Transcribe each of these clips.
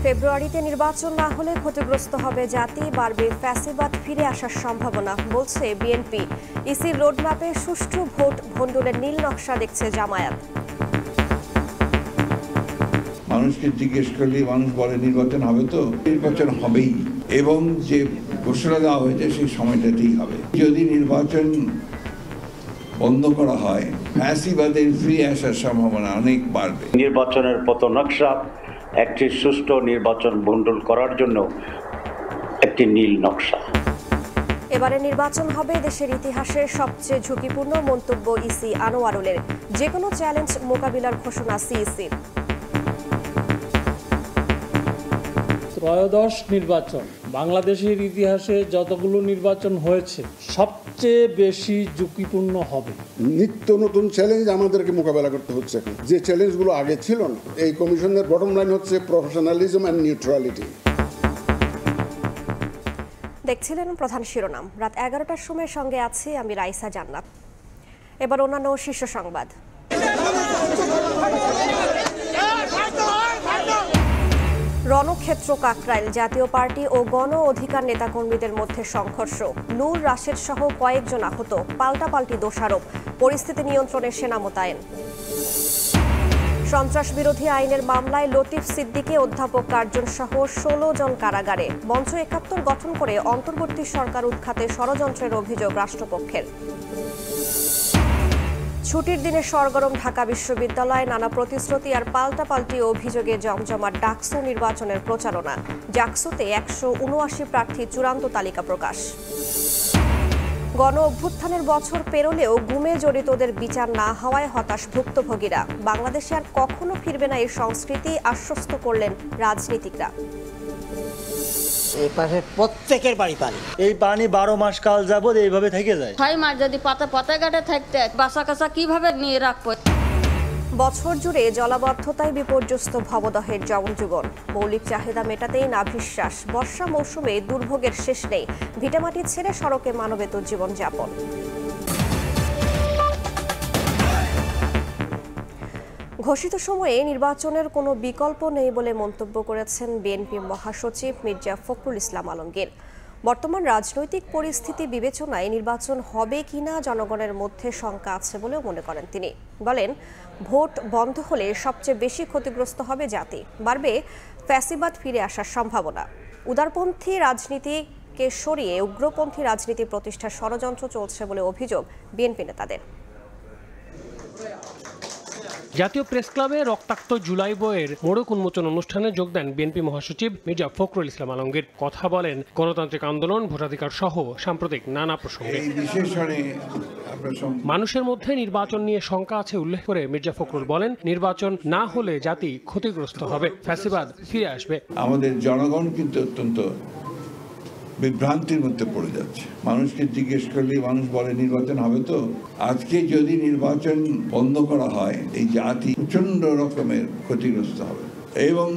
ফেব্রুয়ারিতে নির্বাচন না হলে ক্ষতিগ্রস্ত হবে জাতি, বাড়বে ফ্যাসিবাদ ফিরে আসার সম্ভাবনা, বলছে বিএনপি। ইসির রোডম্যাপে সুষ্ঠু ভোট ভণ্ডুলের নীল নকশা দেখছে জামায়াত। মানুষকে জিজ্ঞেস করলে মানুষ বলে নির্বাচন হবে, তো নির্বাচন হবেই, এবং যে ঘোষণা দেওয়া হয়েছে সেই সময়টাতেই হবে। যদি নির্বাচন বন্ধ করা হয়, ফ্যাসিবাদের ফিরে আসার সম্ভাবনা অনেক বাড়বে। নির্বাচনের পথ নকশা একটি সুষ্ঠু নির্বাচন বন্টন করার জন্য একটি নীল নকশা। এবারে নির্বাচন হবে দেশের ইতিহাসের সবচেয়ে ঝুঁকিপূর্ণ, মন্তব্য ইসি আনোয়ারুলের। যে কোনো চ্যালেঞ্জ মোকাবিলার ঘোষণা সিইসির। ত্রয়োদশ নির্বাচন বাংলাদেশের ইতিহাসে যতগুলো নির্বাচন হয়েছে সবচেয়ে বেশি ঝুঁকিপূর্ণ হবে। নিত্য নতুন চ্যালেঞ্জ আমাদেরকে মোকাবেলা করতে হচ্ছে এখন, যে চ্যালেঞ্জগুলো আগে ছিল না। এই কমিশনের বটম লাইন হচ্ছে প্রফেশনালিজম অ্যান্ড নিউট্রালিটি। দেখছিলেন প্রধান শিরোনাম। রাত 11টার সময় সঙ্গে আছি আমি রাইসা জান্নাত। এবার অন্যান্য শীর্ষ সংবাদ। রণক্ষেত্র কাকরাইল, জাতীয় পার্টি ও গণ অধিকার নেতাকর্মীদের মধ্যে সংঘর্ষ, নূর রাশেদ সহ কয়েকজন আহত, পাল্টাপাল্টি দোষারোপ, পরিস্থিতি নিয়ন্ত্রণে সেনা মোতায়েন। সন্ত্রাস বিরোধী আইনের মামলায় লতিফ সিদ্দিকী, অধ্যাপক কার্জন সহ 16 জন কারাগারে। মঞ্চ 71 গঠন করে অন্তর্বর্তী সরকার উৎখাতে ষড়যন্ত্রের অভিযোগ রাষ্ট্রপক্ষের। ছুটির দিনে সরগরম ঢাকা বিশ্ববিদ্যালয়, নানা প্রতিশ্রুতি আর পাল্টাপাল্টি অভিযোগে জমজমাট ডাকসু নির্বাচনের প্রচারণা। ডাকসুতে 179 প্রার্থী, চূড়ান্ত তালিকা প্রকাশ। গণ অভ্যুত্থানের বছর পেরোলেও গুমে জড়িতদের বিচার না হওয়ায় হতাশ ভুক্তভোগীরা। বাংলাদেশে আর কখনো ফিরবে না এই সংস্কৃতি, আশ্বস্ত করলেন রাজনীতিকরা। এই পাশে প্রত্যেকের বাড়ি পানি, এই পানি 12 মাস কাল যাবত এইভাবে থেকে যায়। 6 মাস যদি পাতা ঘাটে থাকতে বাসা কাসা কিভাবে নিয়ে রাখবো? বছর জুড়ে জলাবদ্ধতায় বিপর্যস্ত ভবদহের জনজীবন। মৌলিক চাহিদা মেটাতেই নাভিশ্বাস। বর্ষা মৌসুমে দুর্ভোগের শেষ নেই। ভিটামাটি ছেড়ে সড়কে মানবেতর জীবনযাপন। ঘোষিত সময়ে নির্বাচনের কোনো বিকল্প নেই বলে মন্তব্য করেছেন বিএনপি মহাসচিব মির্জা ফখরুল ইসলাম আলমগীর। বর্তমান রাজনৈতিক পরিস্থিতি বিবেচনায় নির্বাচন হবে কিনা জনগণের মধ্যে শঙ্কা আছে বলেও মনে করেন তিনি। বলেন, ভোট বন্ধ হলে সবচেয়ে বেশি ক্ষতিগ্রস্ত হবে জাতি, বাড়বে ফ্যাসিবাদ ফিরে আসার সম্ভাবনা। উদারপন্থী রাজনীতিকে সরিয়ে উগ্রপন্থী রাজনীতি প্রতিষ্ঠার ষড়যন্ত্র চলছে বলে অভিযোগ বিএনপি নেতাদের। জাতীয় প্রেস ক্লাবে রক্তাক্ত জুলাই বইয়ের মোড়ক উন্মোচন অনুষ্ঠানে যোগ দেন বিএনপি মহাসচিব মির্জা ফখরুল ইসলাম আলমগীর। কথা বলেন গণতান্ত্রিক আন্দোলন, ভোটাধিকার সহ সাম্প্রতিক নানা প্রসঙ্গে। মানুষের মধ্যে নির্বাচন নিয়ে শঙ্কা আছে উল্লেখ করে মির্জা ফখরুল বলেন, নির্বাচন না হলে জাতি ক্ষতিগ্রস্ত হবে, ফ্যাসিবাদ ফিরে আসবে। আমাদের জনগণ কিন্তু অত্যন্ত বিভ্রান্তির মধ্যে পড়ে যাচ্ছে। মানুষকে জিজ্ঞেস করলে মানুষ বলে নির্বাচন হবে, তো আজকে যদি নির্বাচন বন্ধ করা হয়, এই জাতি প্রচন্ড রকমের ক্ষতিগ্রস্ত হবে এবং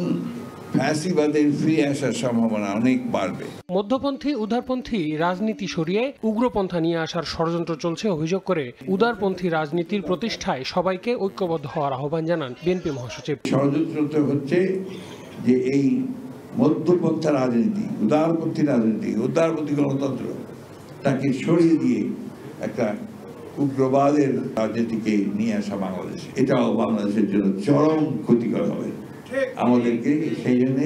ফ্যাসিবাদের ফিরে আসার সম্ভাবনা অনেক বাড়বে। মধ্যপন্থী উদারপন্থী রাজনীতি সরিয়ে উগ্রপন্থা নিয়ে আসার ষড়যন্ত্র চলছে অভিযোগ করে উদারপন্থী রাজনীতির প্রতিষ্ঠায় সবাইকে ঐক্যবদ্ধ হওয়ার আহ্বান জানান বিএনপি মহাসচিব। ষড়যন্ত্র হচ্ছে যে এই মধ্যপন্থা রাজনীতি, উদারপন্থী রাজনীতি, উদারপন্থী গণতন্ত্র তাকে সরিয়ে দিয়ে একটা উগ্রবাদের রাজনীতিকে নিয়ে আসা বাংলাদেশে, এটাও বাংলাদেশের জন্য চরম ক্ষতিকর হবে। আমাদেরকে সেই জন্যে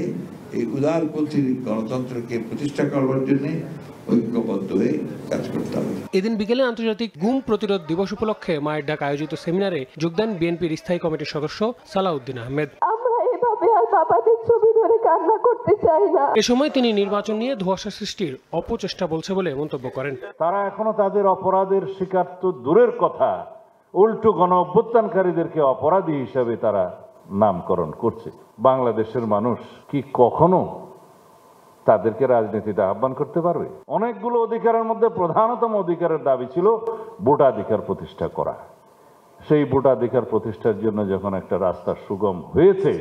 এই উদারপন্থী গণতন্ত্রকে প্রতিষ্ঠা করবার জন্য ঐক্যবদ্ধ হয়ে কাজ করতে হবে। এদিন বিকেলে আন্তর্জাতিক গুম প্রতিরোধ দিবস উপলক্ষে মায়ের ডাক আয়োজিত সেমিনারে যোগ দেন বিএনপির স্থায়ী কমিটির সদস্য সালাউদ্দিন আহমেদ। এ সময় তিনি নির্বাচন নিয়ে ধোঁয়াশা সৃষ্টির অপচেষ্টা বলছে বলে মন্তব্য করেন। তারা এখনো তাদের অপরাধের শিকার তো দূরের কথা, উল্টো গণ অভ্যুত্থানকারীদেরকে অপরাধী হিসাবে তারা নামকরণ করছে। বাংলাদেশের মানুষ কি কখনো তাদেরকে রাজনীতিতে আহ্বান করতে পারবে? অনেকগুলো অধিকারের মধ্যে প্রধানতম অধিকারের দাবি ছিল ভোটাধিকার প্রতিষ্ঠা করা। সেই ভোটাধিকার প্রতিষ্ঠার জন্য যখন একটা রাস্তা সুগম হয়েছে,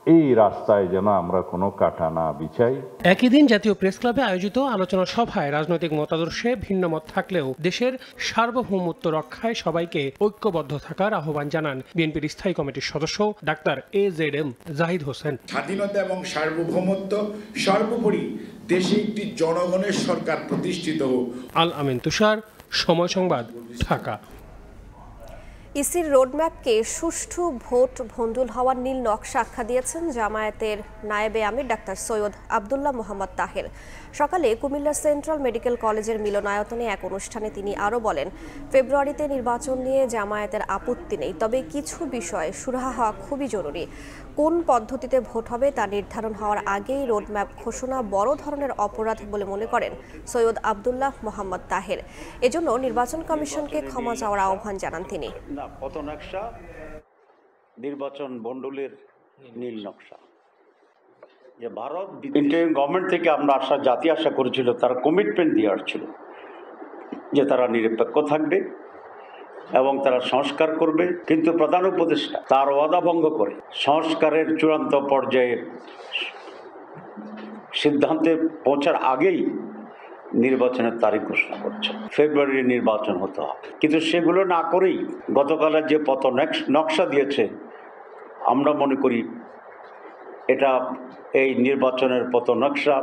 এই রাস্তায় যেন আমরা কোনো কাটা না বিছাই। একই দিন জাতীয় প্রেস ক্লাবে আয়োজিত আলোচনা সভায় রাজনৈতিক মতাদর্শে ভিন্নমত থাকলেও দেশের সার্বভৌমত্ব রক্ষায় সবাইকে ঐক্যবদ্ধ থাকার আহ্বান জানান বিএনপির স্থায়ী কমিটির সদস্য ডাক্তার AZM জাহিদ হোসেন। স্বাধীনতা এবং সার্বভৌমত্ব সর্বোপরি দেশে একটি জনগণের সরকার প্রতিষ্ঠিত হোক। আল আমিন তুষার, সময় সংবাদ, ঢাকা। ইসির রোডম্যাপকে সুষ্ঠু ভোট ভণ্ডুল হওয়ার নীল নকশা আখ্যা দিয়েছেন জামায়াতের নায়েবে আমির ডাক্তার সৈয়দ আব্দুল্লাহ মোহাম্মদ তাহের। সকালে কুমিল্লা সেন্ট্রাল মেডিকেল কলেজের মিলনায়তনে এক অনুষ্ঠানে তিনি আরও বলেন, ফেব্রুয়ারিতে নির্বাচন নিয়ে জামায়াতের আপত্তি নেই, তবে কিছু বিষয়ে সুরাহা হওয়া খুবই জরুরি। কোন পদ্ধতিতে ভোট হবে তা নির্ধারণ হওয়ার আগেই রোডম্যাপ ঘোষণা বড় ধরনের অপরাধ বলে মনে করেন সৈয়দ আব্দুল্লাহ মোহাম্মদ তাহের। এজন্য নির্বাচন কমিশনকে ক্ষমা চাওয়ার আহ্বান জানান তিনি। পত নকশা নির্বাচন ভণ্ডুলের নীল নকশা, যে ভারত ইন্টারিম গভর্নমেন্ট থেকে আমরা জাতি আশা করেছিল, তারা কমিটমেন্ট দিয়ে আসছিল যে তারা নিরপেক্ষ থাকবে এবং তারা সংস্কার করবে, কিন্তু প্রধান উপদেষ্টা তার ওয়াদা ভঙ্গ করে সংস্কারের চূড়ান্ত পর্যায়ে সিদ্ধান্তে পৌঁছার আগেই নির্বাচনের তারিখ ঘোষণা করছে। ফেব্রুয়ারির নির্বাচন হতে হবে, কিন্তু সেগুলো না করেই গতকালের যে পত নকশা দিয়েছে, আমরা মনে করি এটা এই নির্বাচনের পত নকশা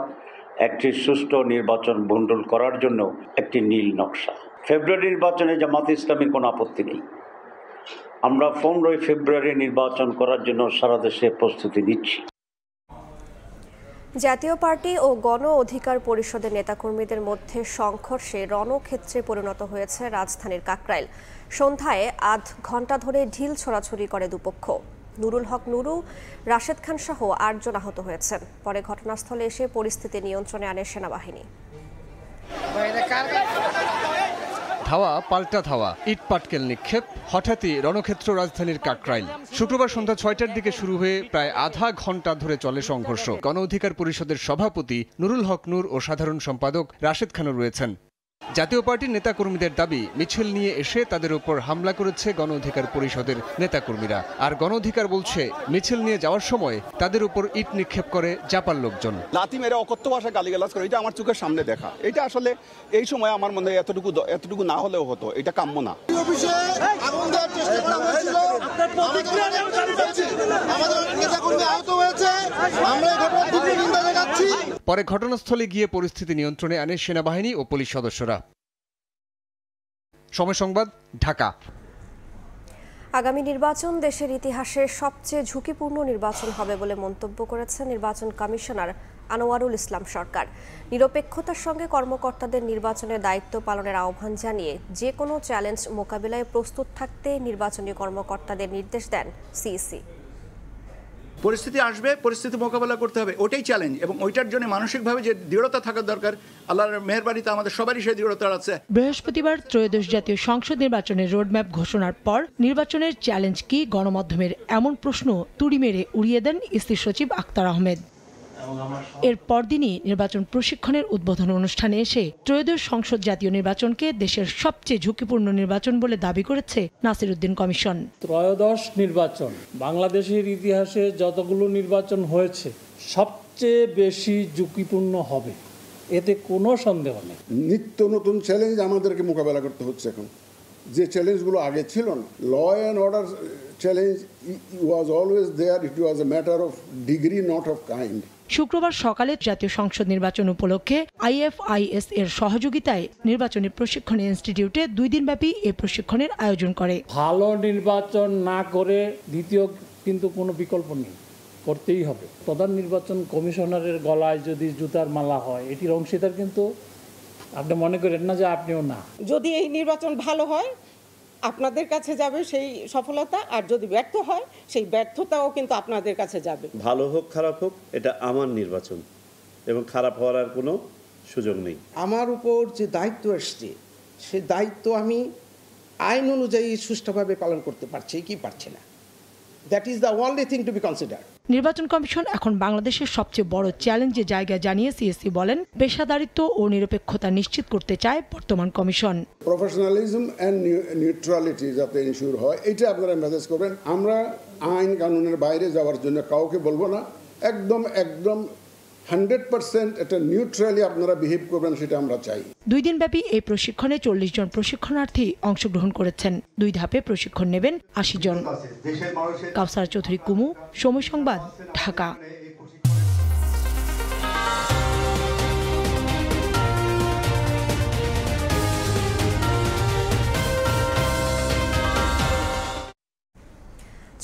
একটি সুষ্ঠু নির্বাচন ভণ্ডুল করার জন্য একটি নীল নকশা। ফেব্রুয়ারি নির্বাচনে জামাতে ইসলামীর কোনো আপত্তি নেই। আমরা 15 ফেব্রুয়ারি নির্বাচন করার জন্য সারা দেশে প্রস্তুতি নিচ্ছি। জাতীয় পার্টি ও গণ অধিকার পরিষদের নেতাকর্মীদের মধ্যে সংঘর্ষে রণক্ষেত্রে পরিণত হয়েছে রাজধানীর কাকরাইল। সন্ধ্যায় আধ ঘণ্টা ধরে ঢিল ছোড়াছুড়ি করে দুপক্ষ। নুরুল হক নুরু, রাশেদ খান সহ 8 জন আহত হয়েছেন। পরে ঘটনাস্থলে এসে পরিস্থিতি নিয়ন্ত্রণে আনে সেনাবাহিনী। ধাওয়া পাল্টা ধাওয়া, ইট পাটকেল নিক্ষেপ, হঠাৎই রণক্ষেত্র রাজধানীর কাকরাইল। শুক্রবার সন্ধ্যা 6টার দিকে শুরু হয়ে প্রায় আধা ঘন্টা ধরে চলে সংঘর্ষ। গণ অধিকার পরিষদের সভাপতি নুরুল হক নূর ও সাধারণ সম্পাদক রাশেদ খানও রয়েছেন। জাতীয় পার্টির নেতাকর্মীদের দাবি, মিছিল নিয়ে এসে তাদের উপর হামলা করেছে গণ অধিকার পরিষদের নেতাকর্মীরা। আর গণ অধিকার বলছে, মিছিল নিয়ে যাওয়ার সময় তাদের উপর ইট নিক্ষেপ করে জাপার লোকজন। লাথি মেরে অকথ্য ভাষায় গালিগালাজ করে, এটা আমার চোখের সামনে দেখা। এটা আসলে এই সময় আমার মনে এতটুকু না হলেও হতো, এটা কাম্য না। পরে ঘটনাস্থলে গিয়ে পরিস্থিতি নিয়ন্ত্রণে আনে সেনাবাহিনী ও পুলিশ সদস্যরা। সময় সংবাদ, ঢাকা। আগামী নির্বাচন দেশের ইতিহাসে সবচেয়ে ঝুঁকিপূর্ণ নির্বাচন হবে বলে মন্তব্য করেছেন নির্বাচন কমিশনার আনোয়ারুল ইসলাম সরকার। নিরপেক্ষতার সঙ্গে কর্মকর্তাদের নির্বাচনের দায়িত্ব পালনের আহ্বান জানিয়ে যে কোনো চ্যালেঞ্জ মোকাবিলায় প্রস্তুত থাকতে নির্বাচনী কর্মকর্তাদের নির্দেশ দেন সিইসি। পরিস্থিতি আসবে, পরিস্থিতি মোকাবেলা করতে হবে, ওটাই চ্যালেঞ্জ, এবং ওইটার জন্য মানসিকভাবে যে দৃঢ়তা থাকা দরকার, আল্লাহর মেহেরবানিতে আমাদের সবারই সেই দৃঢ়তা আছে। বৃহস্পতিবার ত্রয়োদশ জাতীয় সংসদ নির্বাচনের রোডম্যাপ ঘোষণার পর নির্বাচনের চ্যালেঞ্জ কি, গণমাধ্যমের এমন প্রশ্ন তুড়ি মেরে উড়িয়ে দেন ইসি সচিব আক্তার আহমেদ। এর পরদিনই নির্বাচন প্রশিক্ষণের উদ্বোধন অনুষ্ঠানে এসে ত্রয়োদশ সংসদ জাতীয় নির্বাচনকে দেশের সবচেয়ে ঝুঁকিপূর্ণ নির্বাচন বলে দাবি করেছে নাসিরউদ্দিন কমিশন। ত্রয়োদশ নির্বাচন বাংলাদেশের ইতিহাসে যতগুলো নির্বাচন হয়েছে সবচেয়ে বেশি ঝুঁকিপূর্ণ হবে, এতে কোনো সন্দেহ নেই। নিত্য নতুন চ্যালেঞ্জ আমাদেরকে মোকাবেলা করতে হচ্ছে এখন, যে চ্যালেঞ্জগুলো আগে ছিল না। Law and order challenge was always there, it was a matter of degree, not of kind. শুক্রবার সকালে জাতীয় সংসদ নির্বাচন উপলক্ষে IFIS এর সহযোগিতায় নির্বাচনী প্রশিক্ষণ ইনস্টিটিউটে 2 দিনব্যাপী এই প্রশিক্ষণের আয়োজন করে। ভালো নির্বাচন না করে দ্বিতীয় কিন্তু কোনো বিকল্প নেই, করতেই হবে। প্রধান নির্বাচন কমিশনারের গলায় যদি জুতার মালা হয়, এটির অংশীদার কিন্তু আপনি মনে করেন না যে আপনিও না। যদি এই নির্বাচন ভালো হয় আপনাদের কাছে যাবে সেই সফলতা, আর যদি ব্যর্থ হয় সেই ব্যর্থতাও কিন্তু আপনাদের কাছে যাবে। ভালো হোক খারাপ হোক, এটা আমার নির্বাচন এবং খারাপ হওয়ার আর কোনো সুযোগ নেই। আমার উপর যে দায়িত্ব আসছে, সে দায়িত্ব আমি আইন অনুযায়ী সুষ্ঠুভাবে পালন করতে পারছি কি পারছি না। That is the only thing to be consider. নির্বাচন কমিশন এখন বাংলাদেশের সবচেয়ে বড় চ্যালেঞ্জের জায়গা জানিয়ে সিএসসি বলেন, পেশাদারিত্ব ও নিরপেক্ষতা নিশ্চিত করতে চায় বর্তমান কমিশন। প্রফেশনালিজম অ্যান্ড নিউট্রালিটি যাতে ইনশিওর হয়, এটা আপনারা মেসেজ করবেন। আমরা আইন কানুনের বাইরে যাওয়ার জন্য কাউকে বলবো না। একদম 100% এটা নিউট্রালি আপনারা বিহেভ করবেন, সেটা আমরা চাই। 2 দিনব্যাপী এই প্রশিক্ষণে 40 জন প্রশিক্ষণার্থী অংশগ্রহণ করেছেন। 2 ধাপে প্রশিক্ষণ নেবেন 80 জন। কাউসার চৌধুরী কুমু, সময় সংবাদ, ঢাকা।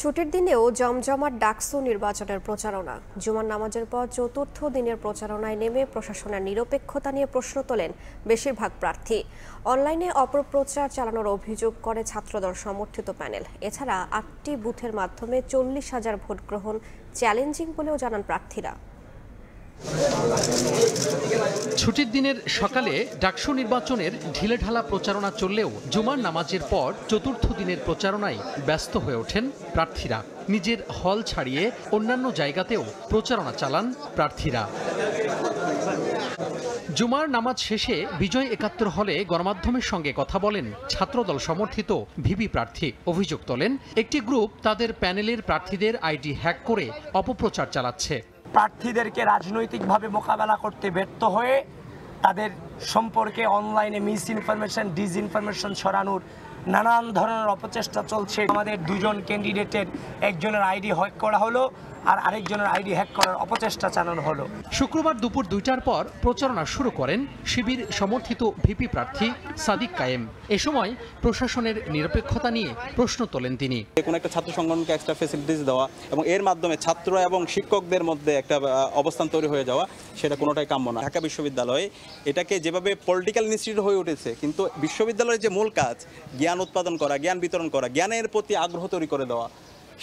ছুটির দিনেও জমজমাট ডাকসু নির্বাচনের প্রচারণা। জুমার নামাজের পর চতুর্থ দিনের প্রচারণায় নেমে প্রশাসনের নিরপেক্ষতা নিয়ে প্রশ্ন তোলেন বেশিরভাগ প্রার্থী। অনলাইনে অপপ্রচার চালানোর অভিযোগ করে ছাত্রদল সমর্থিত প্যানেল। এছাড়া 8টি বুথের মাধ্যমে 40,000 ভোট গ্রহণ চ্যালেঞ্জিং বলেও জানান প্রার্থীরা। ছুটির দিনের সকালে ডাকসু নির্বাচনের ঢিলেঢালা প্রচারণা চললেও জুমার নামাজের পর চতুর্থ দিনের প্রচারণায় ব্যস্ত হয়ে ওঠেন প্রার্থীরা। নিজের হল ছাড়িয়ে অন্যান্য জায়গাতেও প্রচারণা চালান প্রার্থীরা। জুমার নামাজ শেষে বিজয় 71 হলে গণমাধ্যমের সঙ্গে কথা বলেন ছাত্রদল সমর্থিত ভিপি প্রার্থী। অভিযোগ তোলেন একটি গ্রুপ তাদের প্যানেলের প্রার্থীদের আইডি হ্যাক করে অপপ্রচার চালাচ্ছে। প্রার্থীদেরকে রাজনৈতিকভাবে মোকাবেলা করতে ব্যর্থ হয়ে তাদের সম্পর্কে অনলাইনে মিস ইনফরমেশন, ডিসইনফরমেশন ছড়ানোর নানান ধরনের অপচেষ্টা চলছে। আমাদের 2 জন ক্যান্ডিডেটের একজনের আইডি হ্যাক করা হলো আর আরেকজনের আইডি হ্যাক করার অপচেষ্টা চালানো হলো। শুক্রবার দুপুর 2টার পর প্রচারণা শুরু করেন শিবির সমর্থিত ভিপি প্রার্থী সাদিক কায়েম। এ সময় প্রশাসনের নিরপেক্ষতা নিয়ে প্রশ্ন তোলেন তিনি। কোনো একটা ছাত্র সংগঠনকে এক্সট্রা ফ্যাসিলিটিস দেওয়া এবং এর মাধ্যমে ছাত্র এবং শিক্ষকদের মধ্যে একটা অবস্থান তৈরি হয়ে যাওয়া, সেটা কোনোটাই কাম্য না। ঢাকা বিশ্ববিদ্যালয়ে এটাকে যেভাবে পলিটিক্যাল ইনস্টিটিউট হয়ে উঠেছে, কিন্তু বিশ্ববিদ্যালয়ের যে মূল কাজ জ্ঞান উৎপাদন করা, জ্ঞান বিতরণ করা, জ্ঞানের প্রতি আগ্রহ তৈরি করে দেওয়া,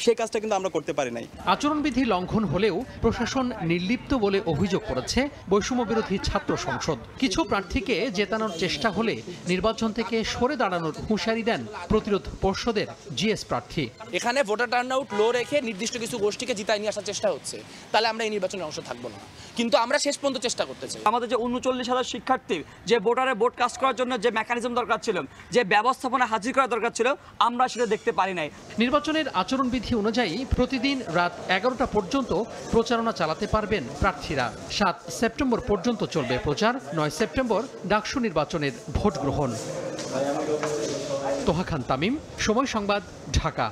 সেই কাজটা কিন্তু আমরা করতে পারি নাই। আচরণবিধি লঙ্ঘন হলেও প্রশাসন নির্লিপ্ত বলে অভিযোগ করেছে বৈষম্য বিরোধী ছাত্র সংসদ। কিছু প্রার্থীকে জেতানোর চেষ্টা হলে নির্বাচন থেকে সরে দাঁড়ানোর হুঁশিয়ারি দেন প্রতিরোধ পর্ষদের জিএস প্রার্থী। এখানে ভোটার টার্নআউট লো রেখে নির্দিষ্ট কিছু গোষ্ঠীকে জিতায় নিয়ে আসার চেষ্টা হচ্ছে, তাহলে আমরা এই নির্বাচনের অংশ থাকবো না। কিন্তু আমরা শেষ পর্যন্ত চেষ্টা করতে চাই। আমাদের যে 39,000 শিক্ষার্থী যে ভোটারে ভোট কাস্ট করার জন্য যে মেকানিজম দরকার ছিল, যে ব্যবস্থাপনা হাজির করা দরকার ছিল, আমরা সেটা দেখতে পারি নাই। নির্বাচনের আচরণবিধি অনুযায়ী প্রতিদিন রাত 11টা পর্যন্ত প্রচারণা চালাতে পারবেন প্রার্থীরা। 7 সেপ্টেম্বর পর্যন্ত চলবে প্রচার। 9 সেপ্টেম্বর ডাকসু নির্বাচনের ভোট গ্রহণ। তোহা খান তামিম, সময় সংবাদ, ঢাকা।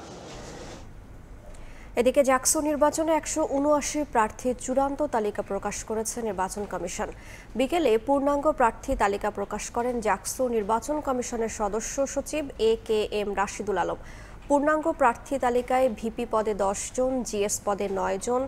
এদিকে জাকসু নির্বাচনে 179 প্রার্থীর চূড়ান্ত তালিকা প্রকাশ করেছে নির্বাচন কমিশন। বিকেলে পূর্ণাঙ্গ প্রার্থী তালিকা প্রকাশ করেন জাকসু নির্বাচন কমিশনের সদস্য সচিব AKM রাশিদুল আলম। পূর্ণাঙ্গ প্রার্থী তালিকায় ভিপি পদে 10 জন, জিএস পদে 9 জন,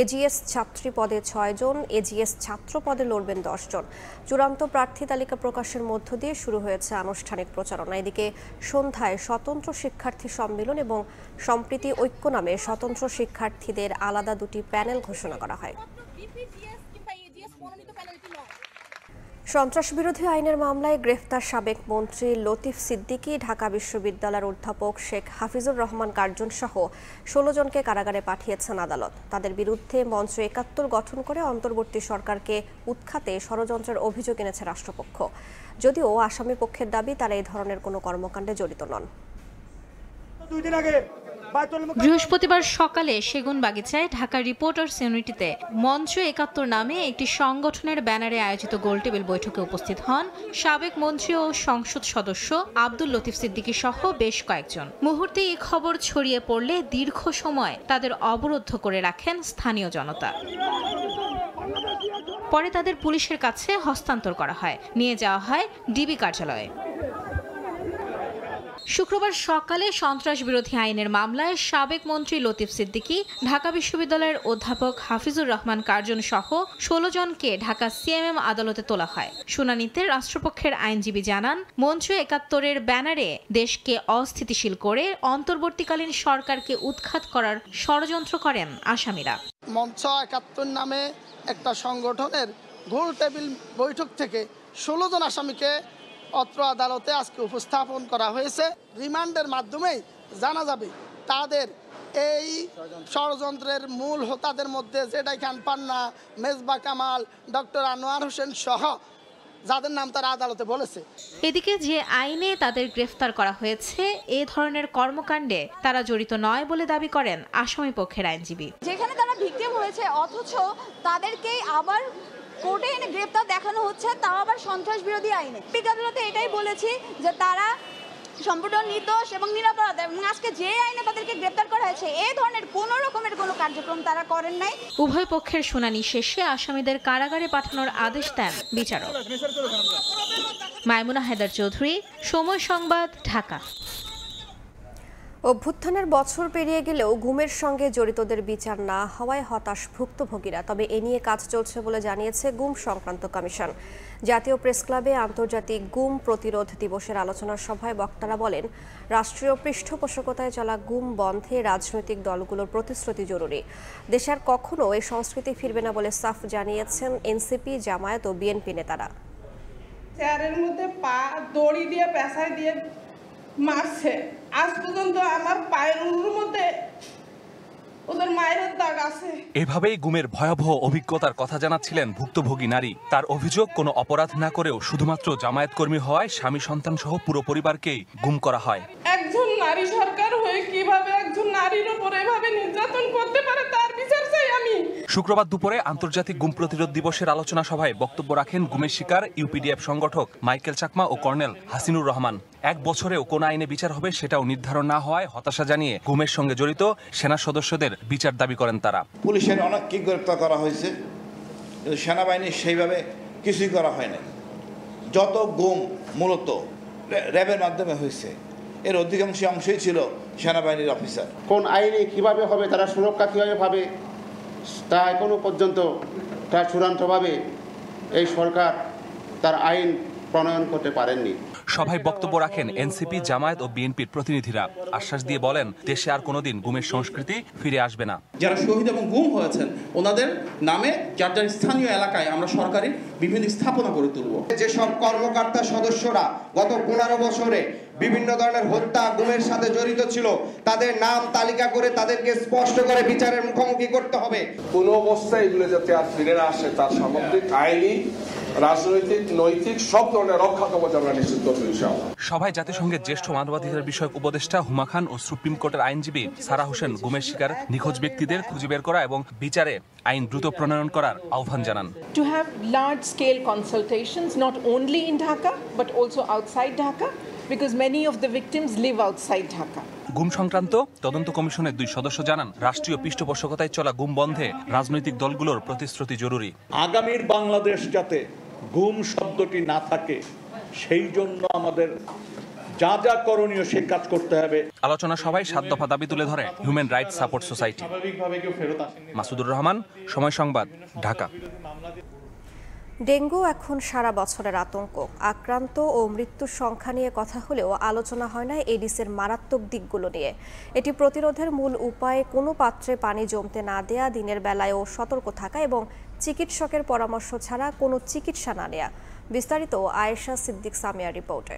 এজিএস ছাত্রী পদে 6 জন, এজিএস ছাত্র পদে লড়বেন 10 জন। চূড়ান্ত প্রার্থী তালিকা প্রকাশের মধ্য দিয়ে শুরু হয়েছে আনুষ্ঠানিক প্রচারণা। এদিকে সন্ধ্যায় স্বতন্ত্র শিক্ষার্থী সম্মেলন এবং সম্প্রীতি ঐক্য নামে স্বতন্ত্র শিক্ষার্থীদের আলাদা 2টি প্যানেল ঘোষণা করা হয়। সন্ত্রাস বিরোধী আইনের মামলায় গ্রেফতার সাবেক মন্ত্রী লতিফ সিদ্দিকী, ঢাকা বিশ্ববিদ্যালয়ের অধ্যাপক শেখ হাফিজুর রহমান কার্জন সহ 16 জনকে কারাগারে পাঠিয়েছেন আদালত। তাদের বিরুদ্ধে মঞ্চ 71 গঠন করে অন্তর্বর্তী সরকারকে উৎখাতে ষড়যন্ত্রের অভিযোগ এনেছে রাষ্ট্রপক্ষ। যদিও আসামি পক্ষের দাবি তারা এই ধরনের কোনো কর্মকাণ্ডে জড়িত নন। বৃহস্পতিবার সকালে সেগুনবাগিচায় ঢাকা রিপোর্টার্স ইউনিটিতে মঞ্চ 71 নামে একটি সংগঠনের ব্যানারে আয়োজিত গোলটেবিল বৈঠকে উপস্থিত হন সাবেক মন্ত্রী ও সংসদ সদস্য আব্দুল লতিফ সিদ্দিকী সহ বেশ কয়েকজন। মুহূর্তে এই খবর ছড়িয়ে পড়লে দীর্ঘ সময় তাদের অবরুদ্ধ করে রাখেন স্থানীয় জনতা। পরে তাদের পুলিশের কাছে হস্তান্তর করা হয়, নিয়ে যাওয়া হয় ডিবি কার্যালয়ে। শুক্রবার সকালে সন্ত্রাস বিরোধী আইনের মামলায় সাবেক মন্ত্রী লতিফ সিদ্দিকী, ঢাকা বিশ্ববিদ্যালয়ের অধ্যাপক হাফিজুর রহমান কার্জন সহ 16 জনকে ঢাকা সিএমএম আদালতে তোলা হয়। শুনানিতে রাষ্ট্রপক্ষের আইনজীবী জানান, মঞ্চ 71-এর ব্যানারে দেশকে অস্থিতিশীল করে অন্তর্বর্তীকালীন সরকারকে উৎখাত করার ষড়যন্ত্র করেন আসামিরা। মঞ্চ 71 নামে একটা সংগঠনের গোল টেবিল বৈঠক থেকে 16 জন আসামিকে অত্র আদালতে আজকে উপস্থাপন করা হয়েছে। রিমান্ডের মাধ্যমেই জানা যাবে তাদের এই ষড়যন্ত্রের মূল হোতাদের মধ্যে জেডাই খান পান্না, মেজবা কামাল, ডক্টর আনোয়ার হোসেন সহ যাদের নাম তারা আদালতে বলেছে। এদিকে যে আইনে তাদের গ্রেফতার করা হয়েছে এ ধরনের কর্মকাণ্ডে তারা জড়িত নয় বলে দাবি করেন আসামি পক্ষের আইনজীবী। যেখানে তারা ভিকটিম হয়েছে অথচ তাদেরকেই আবার কোর্টে এনে গ্রেফতার দেখানো হচ্ছে, তাও আবার সন্ত্রাস বিরোধী আইনে। আদালতে এটাই বলেছি যে তারা সম্পূর্ণ নির্দোষ এবং নিরপরাধ, এবং আজকে যে আইনে তাদেরকে গ্রেফতার করা হয়েছে এই ধরনের কোনো রকমের কোনো কার্যক্রম তারা করেন নাই। উভয় পক্ষের শুনানি শেষে আসামিদের কারাগারে পাঠানোর আদেশ দেন বিচারক। মাইমুনা হায়দার চৌধুরী, সময় সংবাদ, ঢাকা। অভ্যুত্থানের বছর পেরিয়ে গেলেও গুমের সঙ্গে জড়িতদের বিচার না হওয়ায় হতাশ ভুক্তভোগীরা। তবে এ নিয়ে কাজ চলছে বলে জানিয়েছে গুম সংক্রান্ত কমিশন। জাতীয় প্রেস ক্লাবে আন্তর্জাতিক গুম প্রতিরোধ দিবসের আলোচনা সভায় বক্তারা বলেন, রাষ্ট্রীয় পৃষ্ঠপোষকতায় চলা গুম বন্ধে রাজনৈতিক দলগুলোর প্রতিশ্রুতি জরুরি। দেশে আর কখনো এই সংস্কৃতি ফিরবে না বলে সাফ জানিয়েছেন এনসিপি, জামায়াত ও বিএনপি নেতারা। চেয়ারের মধ্যে পা দড়ি দিয়ে পেঁচাই দিয়ে মারছে, আজ পর্যন্ত আমার পায়ের উড়ুর মধ্যে ওদের মায়ের দাগ আছে। এভাবেই গুমের ভয়াবহ অভিজ্ঞতার কথা জানাচ্ছিলেন ভুক্তভোগী নারী। তার অভিযোগ, কোনো অপরাধ না করেও শুধুমাত্র জামায়াত কর্মী হওয়ায় স্বামী সন্তান সহ পুরো পরিবারকেই গুম করা হয়। একজন নারী সরকার হয়ে কিভাবে একজন নারীর উপর এভাবে নির্যাতন করতে পারে তার বিচার চাই আমি। শুক্রবার দুপুরে আন্তর্জাতিক গুম প্রতিরোধ দিবসের আলোচনা সভায় বক্তব্য রাখেন গুমের শিকার ইউপিডিএফ সংগঠক মাইকেল চাকমা ও কর্নেল হাসিনুর রহমান। এক বছরেও কোন আইনে বিচার হবে সেটাও নির্ধারণ না হওয়ায় হতাশা জানিয়ে গুমের সঙ্গে জড়িত সেনা সদস্যদের বিচার দাবি করেন তারা। পুলিশের অনেককে গ্রেপ্তার করা হয়েছে, কিন্তু সেনাবাহিনীর সেইভাবে কিছুই করা হয় না। যত গুম মূলত র্যাবের মাধ্যমে হয়েছে, এর অধিকাংশ অংশই ছিল সেনাবাহিনীর অফিসার। কোন আইনে কিভাবে হবে, তারা সুরক্ষা কীভাবে পাবে, তা এখনো পর্যন্ত তা চূড়ান্তভাবে এই সরকার তার আইন প্রণয়ন করতে পারেননি। সভায় বক্তব্য রাখেন এনসিপি, জামায়াত ও বিএনপির প্রতিনিধিরা। আশ্বাস দিয়ে বলেন, দেশে আর কোনোদিন গুমের সংস্কৃতি ফিরে আসবে না। যারা শহীদ এবং গুম হয়েছেন ওনাদের নামে যার যার স্থানীয় এলাকায় আমরা সরকারি বিভিন্ন স্থাপনা গড়ে তুলব। যেসব কর্মকর্তা সদস্যরা গত 15 বছরে বিভিন্ন ধরনের হত্যা গুমের সাথে জড়িত ছিল, তাদের নাম তালিকা করে তাদেরকে স্পষ্ট করে বিচারের মুখোমুখি করতে হবে। কোনো অবস্থায় এগুলো যাতে আর ফিরে না আসে তার সামগ্রিক আইনি, রাজনৈতিক, নৈতিক সব ধরনের রক্ষা কবচ আমরা নিশ্চিত করব ইনশাআল্লাহ। সভায় জাতিসংঘের জ্যেষ্ঠ মানবাধিকার বিষয়ক উপদেষ্টা হুমা খান ও সুপ্রিম কোর্টের আইনজীবী সারা হোসেন গুমের শিকার নিখোঁজ ব্যক্তিদের খুঁজে বের করা এবং বিচারে আইন দ্রুত প্রণয়ন করার আহ্বান জানান। To have large scale consultations not only in Dhaka but also outside Dhaka because many of the victims live outside Dhaka. গুম সংক্রান্ত তদন্ত কমিশনের 2 সদস্য জানান, রাষ্ট্রীয় পৃষ্ঠপোষকতায় চলা গুম বন্ধে রাজনৈতিক দলগুলোর প্রতিশ্রুতি জরুরি। আগামীর বাংলাদেশ যাতে গুম শব্দটি না থাকে সেই জন্য আমাদের যা যা করণীয় সেই কাজ করতে হবে। আলোচনা সভায় 7 দফা দাবি তুলে ধরে human rights support society. Masudur Rahman, সময় সংবাদ, ঢাকা। ডেঙ্গু এখন সারা বছরের আতঙ্ক। আক্রান্ত ও মৃত্যুর সংখ্যা নিয়ে কথা হলেও আলোচনা হয় না এডিসের মারাত্মক দিকগুলো নিয়ে। এটি প্রতিরোধের মূল উপায় কোনো পাত্রে পানি জমতে না দেয়া, দিনের বেলায়ও সতর্ক থাকা এবং চিকিৎসকের পরামর্শ ছাড়া কোনো চিকিৎসা না নেয়া। বিস্তারিত আয়েশা সিদ্দিক সামিয়ার রিপোর্টে।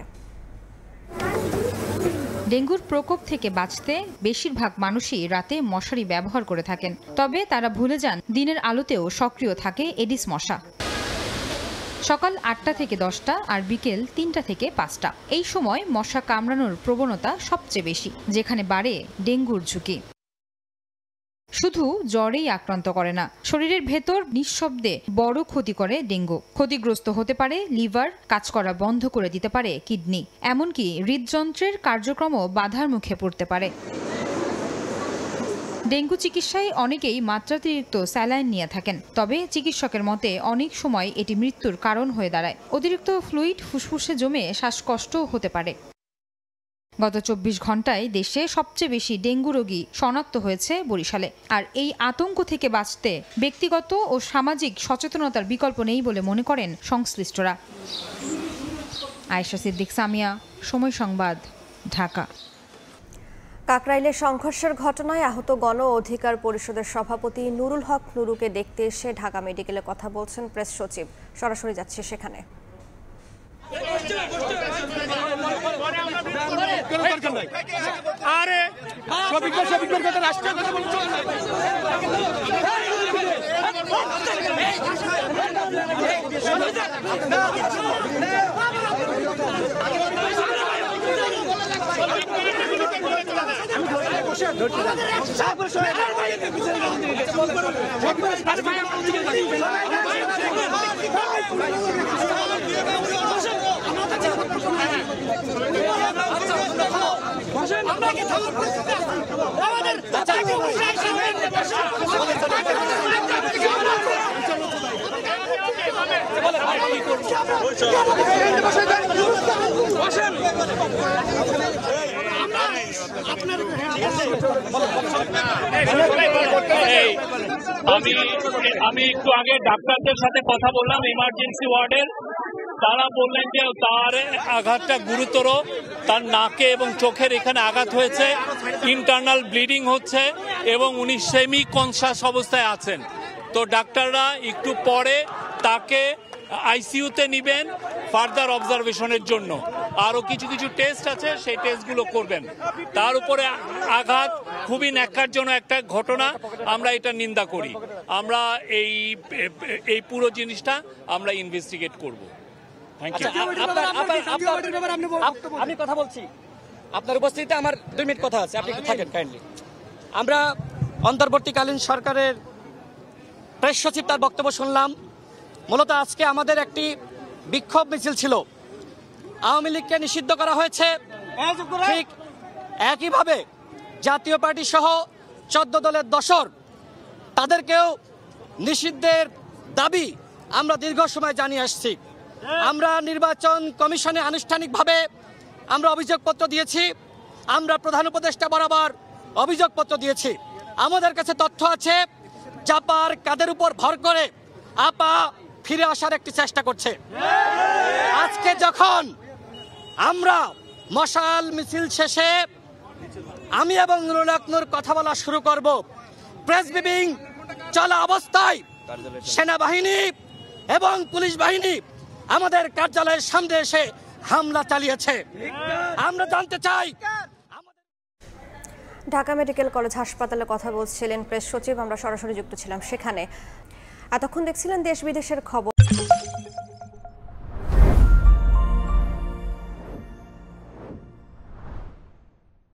ডেঙ্গুর প্রকোপ থেকে বাঁচতে বেশিরভাগ মানুষই রাতে মশারি ব্যবহার করে থাকেন, তবে তারা ভুলে যান দিনের আলোতেও সক্রিয় থাকে এডিস মশা। সকাল 8টা থেকে 10টা আর বিকেল 3টা থেকে 5টা এই সময় মশা কামড়ানোর প্রবণতা সবচেয়ে বেশি, যেখানে বাড়ে ডেঙ্গুর ঝুঁকি। শুধু জ্বরেই আক্রান্ত করে না, শরীরের ভেতর নিঃশব্দে বড় ক্ষতি করে ডেঙ্গু। ক্ষতিগ্রস্ত হতে পারে লিভার, কাজ করা বন্ধ করে দিতে পারে কিডনি, এমনকি হৃদযন্ত্রের কার্যক্রমও বাধার মুখে পড়তে পারে। ডেঙ্গু চিকিৎসায় অনেকেই মাত্রাতিরিক্ত স্যালাইন নিয়ে থাকেন, তবে চিকিৎসকের মতে অনেক সময় এটি মৃত্যুর কারণ হয়ে দাঁড়ায়। অতিরিক্ত ফ্লুইড ফুসফুসে জমে শ্বাসকষ্টও হতে পারে। গত 24 ঘন্টায় দেশে সবচেয়ে বেশি ডেঙ্গু রোগী শনাক্ত হয়েছে বরিশালে। আর এই আতঙ্ক থেকে বাঁচতে ব্যক্তিগত ও সামাজিক সচেতনতার বিকল্প নেই বলে মনে করেন সংশ্লিষ্টরা। আয়েশা সিদ্দিক সামিয়া, সময় সংবাদ, ঢাকা। কাকরাইলে সংঘর্ষের ঘটনায় আহত গণ অধিকার পরিষদের সভাপতি নুরুল হক নুরুকে দেখতে এসে ঢাকা মেডিকেলে কথা বলছেন প্রেস সচিব। সরাসরি যাচ্ছে সেখানে। আরে রাষ্ট্রীয় কথা বলছো। আমি একটু আগে ডাক্তারদের সাথে কথা বললাম ইমার্জেন্সি ওয়ার্ডের, তারা বললেন যে তার আঘাতটা গুরুতর, তার নাকে এবং চোখের এখানে আঘাত হয়েছে, ইন্টারনাল ব্লিডিং হচ্ছে এবং উনি সেমি কনসাস অবস্থায় আছেন। তো ডাক্তাররা একটু পরে তাকে আইসিইউতে নিবেন ফার্দার অবজারভেশনের জন্য। আরও কিছু কিছু টেস্ট আছে, সেই টেস্টগুলো করবেন। তার উপরে আঘাত খুবই ন্যাক্কারজনক একটা ঘটনা, আমরা এটা নিন্দা করি। আমরা এই পুরো জিনিসটা আমরা ইনভেস্টিগেট করব। আমি কথা বলছি, আপনার উপস্থিতিতে আমার 2 মিনিট কথা আছে, আপনি একটু থাকেন কাইন্ডলি। আমরা অন্তর্বর্তীকালীন সরকারের প্রেস সচিব তার বক্তব্য শুনলাম। মূলত আজকে আমাদের একটি বিক্ষোভ মিছিল ছিল, আওয়ামী লীগকে নিষিদ্ধ করা হয়েছে, ঠিক একইভাবে জাতীয় পার্টি সহ 14 দলের দশর তাদেরকেও নিষিদ্ধের দাবি আমরা দীর্ঘ সময় জানিয়ে আসছি। আমরা নির্বাচন কমিশনে আনুষ্ঠানিকভাবে আমরা অভিযোগপত্র দিয়েছি, আমরা প্রধান উপদেষ্টা বরাবর অভিযোগপত্র দিয়েছি। আমাদের কাছে তথ্য আছে চাপার কাদের উপর ভর করে আপা ফিরে আসার একটি চেষ্টা করছে। আজকে যখন আমরা মশাল মিছিল শেষে আমি এবং নুরুল হক নূর কথা বলা শুরু করব, প্রেস ব্রিফিং চলা অবস্থায় সেনাবাহিনী এবং পুলিশ বাহিনী আমাদের কার্যালয়ের সামনে এসে হামলা চালিয়েছে। আমরা জানতে চাই। ঢাকা মেডিকেল কলেজ হাসপাতালে কথা বলছিলেন প্রেস সচিব, আমরা সরাসরি যুক্ত ছিলাম সেখানে। এতক্ষণ দেখছিলেন দেশ বিদেশের খবর।